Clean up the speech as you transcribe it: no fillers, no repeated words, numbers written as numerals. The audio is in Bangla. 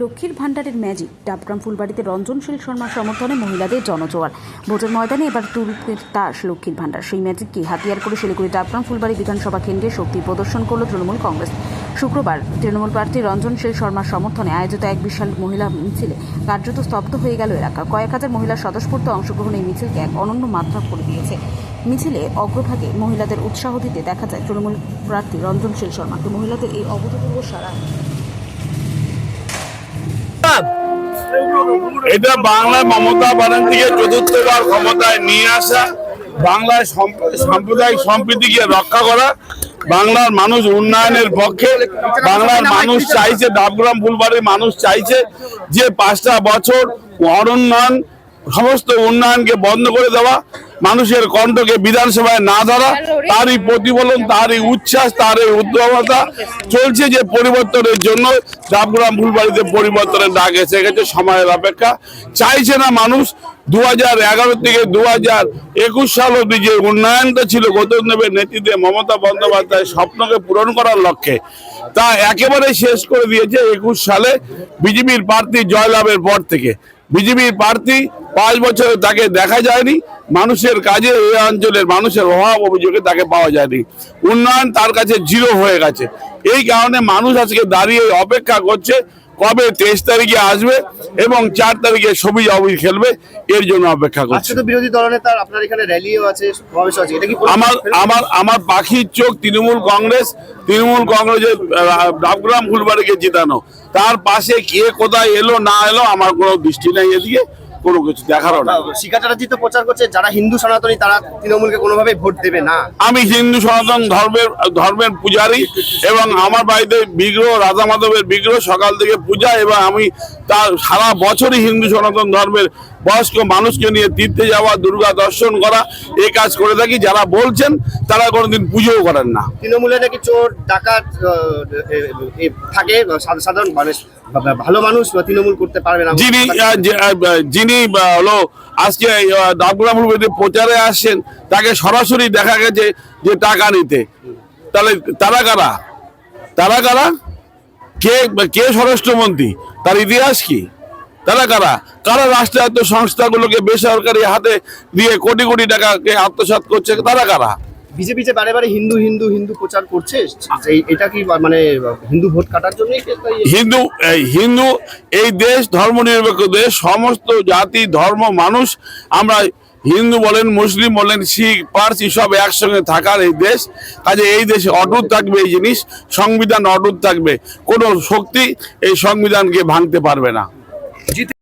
লক্ষ্মীর ভান্ডারের ম্যাজিক ডাবগ্রাম ফুলবাড়িতে রঞ্জনশীল শর্মার সমর্থনে মহিলাদের জনজোয়ার। ভোটের ময়দানে এবার তুরুপের তাস লক্ষ্মীর ভান্ডার, সেই ম্যাজিককে হাতিয়ার করে শিলিগুড়ি ডাবগ্রাম ফুলবাড়ি বিধানসভা কেন্দ্রে শক্তি প্রদর্শন করল তৃণমূল কংগ্রেস। শুক্রবার তৃণমূল প্রার্থী রঞ্জনশীল শর্মার সমর্থনে আয়োজিত এক বিশাল মহিলা মিছিলে কার্যত স্তব্ধ হয়ে গেল এলাকা। কয়েক হাজার মহিলার স্বতঃস্ফূর্ত অংশগ্রহণ এই মিছিলকে এক অনন্য মাত্রা করে দিয়েছে। মিছিলে অগ্রভাগে মহিলাদের উৎসাহ দিতে দেখা যায় তৃণমূল প্রার্থী রঞ্জনশীল শর্মাকে। মহিলাদের এই অভূতপূর্ব সাড়া। এটা বাংলায় মমতা ব্যানার্জিকে চতুর্থবার ক্ষমতায় নিয়ে আসা, বাংলায় সাম্প্রদায়িক সম্প্রীতিকে রক্ষা করা, বাংলার মানুষ উন্নয়নের পক্ষে। বাংলার মানুষ চাইছে, ডাবগ্রাম ফুলবাড়ির মানুষ চাইছে যে 5টা বছর অনুন্নয়ন, সমস্ত উন্নয়নকে বন্ধ করে দেওয়া, মানুষের কণ্ঠকে বিধানসভায় না ধরা, তারই প্রতিফলন, তারই উচ্ছ্বাস, তারই উদ্যমতা চলছে যে পরিবর্তনের জন্য ডাবগ্রাম ফুলবাড়িতে পরিবর্তনের ডাক এসে গেছে। সময়ের অপেক্ষা চাইছে না মানুষ। 2011 থেকে 2021 সাল অবধি যে উন্নয়নটা ছিল গৌতম দেবের নেতৃত্বে মমতা বন্দ্যোপাধ্যায়ের স্বপ্নকে পূরণ করার লক্ষ্যে, তা একেবারে শেষ করে দিয়েছে 21 সালে বিজেপির প্রার্থী জয়লাভের পর থেকে। বিজেপির প্রার্থী 5 বছরে তাকে দেখা যায়নি, মানুষের কাজে এই অঞ্চলের মানুষের অভাব অভিযোগে তাকে পাওয়া যায়নি, উন্নয়ন তার কাছে জিরো হয়ে গেছে। এই কারণে মানুষ আজকে দাঁড়িয়ে অপেক্ষা করছে কবে 23 তারিখে আসবে এবং 4 তারিখে ছবি অবধি খেলবে, এর জন্য অপেক্ষা করছে। বিরোধী দলনেতা আপনার এখানে র্যালিও আছে, সমাবেশ আছে, এটা কি আমার পাখির চোখ তৃণমূল কংগ্রেসের ডাবগ্রাম ফুলবাড়িকে জিতানো, তার পাশে কে কোথায় এলো না এলো আমার কোনো দৃষ্টি নেই, এদিকে কোনো কিছু দেখারও না। শিখা চ্যাটার্জি তো প্রচার করছে যারা হিন্দু সনাতনী তারা তৃণমূলকে কোনোভাবে ভোট দেবে না। আমি হিন্দু সনাতন ধর্মের পূজারী এবং আমার বাড়িতে বিগ্রহ, রাধা মাধবের বিগ্রহ, সকাল থেকে পূজা, এবং আমি তার সারা বছরই হিন্দু সনাতন ধর্মের বয়স্ক মানুষকে নিয়ে তীর্থে যাওয়া, দুর্গা দর্শন করা, এই কাজ করে থাকি। যারা বলছেন তারা কোনোদিন পুজোও করেন না। তৃণমূলে নাকি চোর ডাকাত থাকে, সাধারণ মানুষ, ভালো মানুষ তৃণমূল করতে পারবে না। যিনি হলো আজকে ডাবগ্রাম ফুলবাড়িতে প্রচারে আসছেন, তাকে সরাসরি দেখা গেছে যে টাকা নিতে। তাহলে তারা কারা? কে স্বরাষ্ট্রমন্ত্রী? তার ইতিহাস কি? তারা কারা রাষ্ট্রায়ত্ত সংস্থাগুলোকে বেসরকারি হাতে দিয়ে কোটি কোটি টাকাকে আত্মসাৎ করছে? তারা কারা? বিজেপি যে বারে বারে হিন্দু হিন্দু হিন্দু প্রচার করছে, এটা কি মানে হিন্দু ভোট কাটার জন্য? হিন্দু এই দেশ ধর্মনিরপেক্ষ দেশ, সমস্ত জাতি ধর্ম মানুষ, আমরা হিন্দু বলেন, মুসলিম বলেন, শিখ, পার্সি সব একসঙ্গে থাকার এই দেশ। কাজে এই দেশে অটুট থাকবে এই জিনিস, সংবিধান অটুট থাকবে, কোনো শক্তি এই সংবিধানকে ভাঙতে পারবে না।